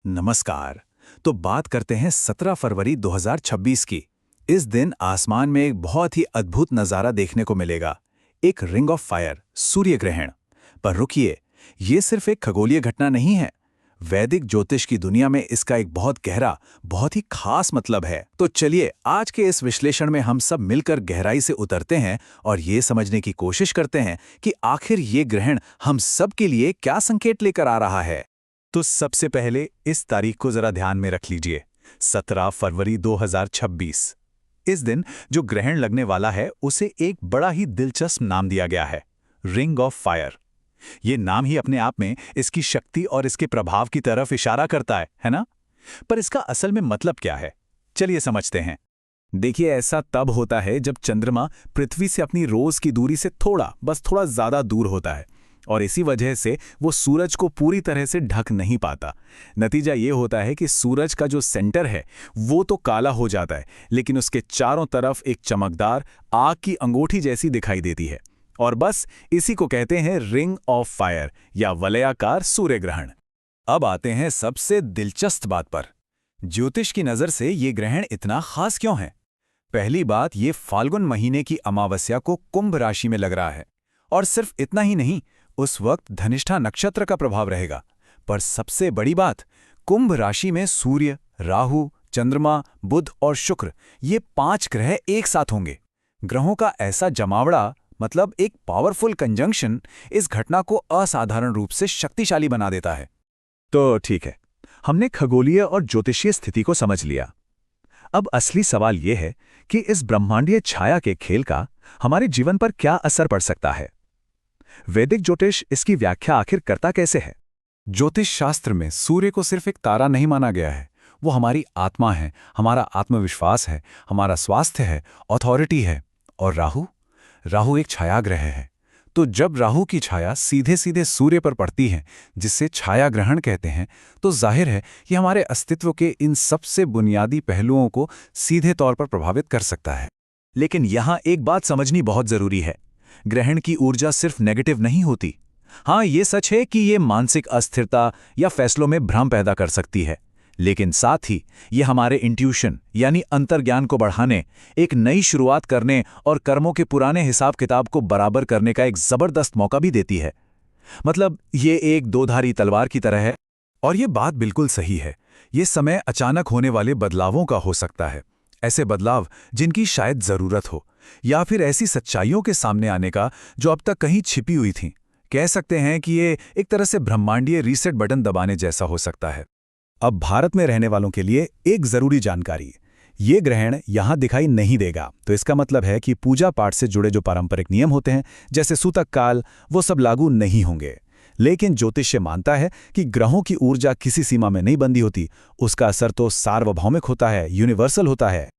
नमस्कार। तो बात करते हैं 17 फरवरी 2026 की। इस दिन आसमान में एक बहुत ही अद्भुत नज़ारा देखने को मिलेगा। एक रिंग ऑफ फायर, सूर्य ग्रहण। पर रुकिए, ये सिर्फ एक खगोलीय घटना नहीं है। वैदिक ज्योतिष की दुनिया में इसका एक बहुत गहरा, बहुत ही खास मतलब है। तो चलिए आज के इस विश्लेषण में हम सब मिलकर गहराई से उतरते हैं और ये समझने की कोशिश करते हैं कि आखिर ये ग्रहण हम सब के लिए क्या संकेत लेकर आ रहा है। तो सबसे पहले इस तारीख को जरा ध्यान में रख लीजिए, 17 फरवरी 2026। इस दिन जो ग्रहण लगने वाला है उसे एक बड़ा ही दिलचस्प नाम दिया गया है, रिंग ऑफ फायर। ये नाम ही अपने आप में इसकी शक्ति और इसके प्रभाव की तरफ इशारा करता है ना? पर इसका असल में मतलब क्या है, चलिए समझते हैं। देखिए, ऐसा तब होता है जब चंद्रमा पृथ्वी से अपनी रोज की दूरी से बस थोड़ा ज्यादा दूर होता है और इसी वजह से वो सूरज को पूरी तरह से ढक नहीं पाता। नतीजा ये होता है कि सूरज का जो सेंटर है वो तो काला हो जाता है, लेकिन उसके चारों तरफ एक चमकदार आग की अंगूठी जैसी दिखाई देती है। और बस इसी को कहते हैं रिंग ऑफ फायर या वलयाकार सूर्य ग्रहण। अब आते हैं सबसे दिलचस्प बात पर। ज्योतिष की नज़र से ये ग्रहण इतना खास क्यों है? पहली बात, ये फाल्गुन महीने की अमावस्या को कुंभ राशि में लग रहा है। और सिर्फ इतना ही नहीं, उस वक्त धनिष्ठा नक्षत्र का प्रभाव रहेगा। पर सबसे बड़ी बात, कुंभ राशि में सूर्य, राहु, चंद्रमा, बुध और शुक्र, ये 5 ग्रह एक साथ होंगे। ग्रहों का ऐसा जमावड़ा, मतलब एक पावरफुल कंजंक्शन, इस घटना को असाधारण रूप से शक्तिशाली बना देता है। तो ठीक है, हमने खगोलीय और ज्योतिषीय स्थिति को समझ लिया। अब असली सवाल यह है कि इस ब्रह्मांडीय छाया के खेल का हमारे जीवन पर क्या असर पड़ सकता है। वैदिक ज्योतिष इसकी व्याख्या आखिर करता कैसे है? ज्योतिष शास्त्र में सूर्य को सिर्फ एक तारा नहीं माना गया है, वो हमारी आत्मा है, हमारा आत्मविश्वास है, हमारा स्वास्थ्य है, अथॉरिटी है। और राहु एक छायाग्रह है। तो जब राहु की छाया सीधे सीधे सूर्य पर पड़ती है, जिसे छाया ग्रहण कहते हैं, तो जाहिर है कि हमारे अस्तित्व के इन सबसे बुनियादी पहलुओं को सीधे तौर पर प्रभावित कर सकता है। लेकिन यहां एक बात समझनी बहुत जरूरी है, ग्रहण की ऊर्जा सिर्फ नेगेटिव नहीं होती। हाँ, ये सच है कि ये मानसिक अस्थिरता या फैसलों में भ्रम पैदा कर सकती है, लेकिन साथ ही ये हमारे इंट्यूशन यानी अंतर्ज्ञान को बढ़ाने, एक नई शुरुआत करने और कर्मों के पुराने हिसाब किताब को बराबर करने का एक जबरदस्त मौका भी देती है। मतलब ये एक दोधारी तलवार की तरह है। और ये बात बिल्कुल सही है, ये समय अचानक होने वाले बदलावों का हो सकता है। ऐसे बदलाव जिनकी शायद जरूरत हो, या फिर ऐसी सच्चाइयों के सामने आने का जो अब तक कहीं छिपी हुई थीं। कह सकते हैं कि ये एक तरह से ब्रह्मांडीय रीसेट बटन दबाने जैसा हो सकता है। अब भारत में रहने वालों के लिए एक जरूरी जानकारी, ये ग्रहण यहां दिखाई नहीं देगा, तो इसका मतलब है कि पूजा पाठ से जुड़े जो पारंपरिक नियम होते हैं, जैसे सूतक काल, वो सब लागू नहीं होंगे। लेकिन ज्योतिष्य मानता है कि ग्रहों की ऊर्जा किसी सीमा में नहीं बंधी होती, उसका असर तो सार्वभौमिक होता है, यूनिवर्सल होता है।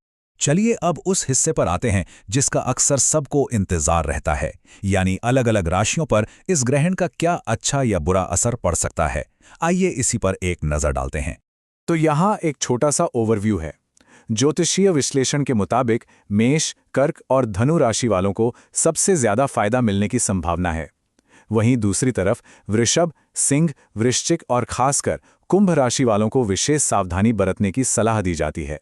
चलिए अब उस हिस्से पर आते हैं जिसका अक्सर सबको इंतजार रहता है, यानी अलग अलग राशियों पर इस ग्रहण का क्या अच्छा या बुरा असर पड़ सकता है। आइए इसी पर एक नजर डालते हैं। तो यहाँ एक छोटा सा ओवरव्यू है। ज्योतिषीय विश्लेषण के मुताबिक मेष, कर्क और धनु राशि वालों को सबसे ज्यादा फायदा मिलने की संभावना है। वहीं दूसरी तरफ वृषभ, सिंह, वृश्चिक और खासकर कुंभ राशि वालों को विशेष सावधानी बरतने की सलाह दी जाती है।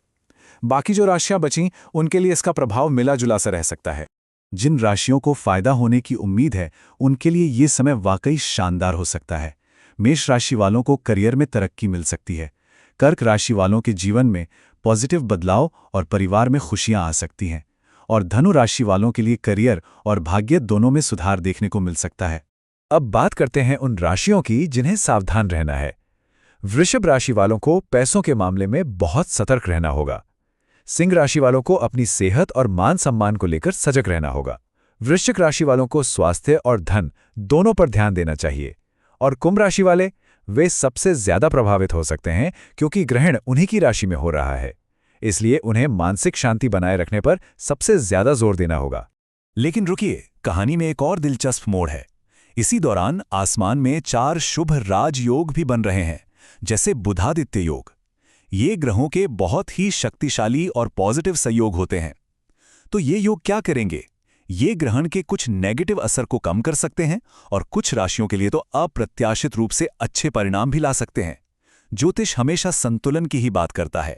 बाकी जो राशियां बचीं, उनके लिए इसका प्रभाव मिला जुला सा रह सकता है। जिन राशियों को फायदा होने की उम्मीद है, उनके लिए ये समय वाकई शानदार हो सकता है। मेष राशि वालों को करियर में तरक्की मिल सकती है। कर्क राशि वालों के जीवन में पॉजिटिव बदलाव और परिवार में खुशियां आ सकती हैं। और धनु राशि वालों के लिए करियर और भाग्य दोनों में सुधार देखने को मिल सकता है। अब बात करते हैं उन राशियों की जिन्हें सावधान रहना है। वृषभ राशि वालों को पैसों के मामले में बहुत सतर्क रहना होगा। सिंह राशि वालों को अपनी सेहत और मान सम्मान को लेकर सजग रहना होगा। वृश्चिक राशि वालों को स्वास्थ्य और धन दोनों पर ध्यान देना चाहिए। और कुंभ राशि वाले, वे सबसे ज्यादा प्रभावित हो सकते हैं क्योंकि ग्रहण उन्हीं की राशि में हो रहा है। इसलिए उन्हें मानसिक शांति बनाए रखने पर सबसे ज्यादा जोर देना होगा। लेकिन रुकिए, कहानी में एक और दिलचस्प मोड़ है। इसी दौरान आसमान में 4 शुभ राजयोग भी बन रहे हैं, जैसे बुधादित्य योग। ये ग्रहों के बहुत ही शक्तिशाली और पॉजिटिव संयोग होते हैं। तो ये योग क्या करेंगे? ये ग्रहण के कुछ नेगेटिव असर को कम कर सकते हैं और कुछ राशियों के लिए तो अप्रत्याशित रूप से अच्छे परिणाम भी ला सकते हैं। ज्योतिष हमेशा संतुलन की ही बात करता है।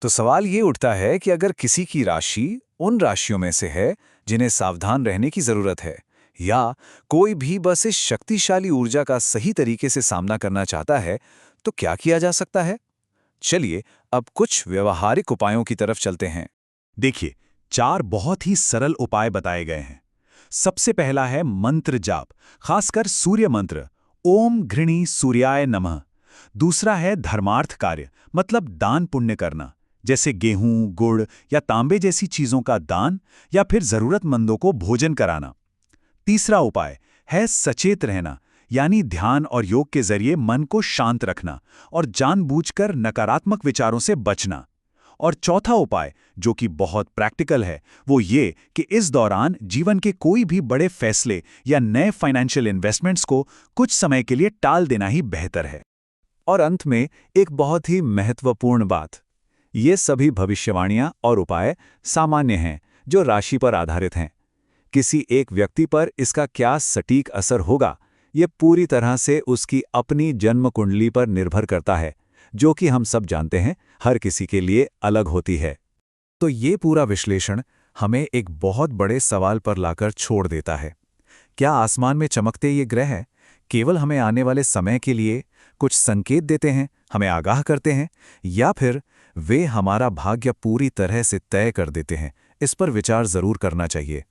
तो सवाल ये उठता है कि अगर किसी की राशि उन राशियों में से है जिन्हें सावधान रहने की जरूरत है, या कोई भी बस इस शक्तिशाली ऊर्जा का सही तरीके से सामना करना चाहता है, तो क्या किया जा सकता है? चलिए अब कुछ व्यवहारिक उपायों की तरफ चलते हैं। देखिए, 4 बहुत ही सरल उपाय बताए गए हैं। सबसे पहला है मंत्र जाप, खासकर सूर्य मंत्र, ओम घृणी सूर्याय नमः। दूसरा है धर्मार्थ कार्य, मतलब दान पुण्य करना, जैसे गेहूं, गुड़ या तांबे जैसी चीजों का दान, या फिर जरूरतमंदों को भोजन कराना। तीसरा उपाय है सचेत रहना, यानी ध्यान और योग के जरिए मन को शांत रखना और जानबूझकर नकारात्मक विचारों से बचना। और चौथा उपाय, जो कि बहुत प्रैक्टिकल है, वो ये कि इस दौरान जीवन के कोई भी बड़े फैसले या नए फाइनेंशियल इन्वेस्टमेंट्स को कुछ समय के लिए टाल देना ही बेहतर है। और अंत में एक बहुत ही महत्वपूर्ण बात, ये सभी भविष्यवाणियां और उपाय सामान्य हैं, जो राशि पर आधारित हैं। किसी एक व्यक्ति पर इसका क्या सटीक असर होगा, ये पूरी तरह से उसकी अपनी जन्म कुंडली पर निर्भर करता है, जो कि हम सब जानते हैं हर किसी के लिए अलग होती है। तो ये पूरा विश्लेषण हमें एक बहुत बड़े सवाल पर लाकर छोड़ देता है। क्या आसमान में चमकते ये ग्रह केवल हमें आने वाले समय के लिए कुछ संकेत देते हैं, हमें आगाह करते हैं, या फिर वे हमारा भाग्य पूरी तरह से तय कर देते हैं? इस पर विचार जरूर करना चाहिए।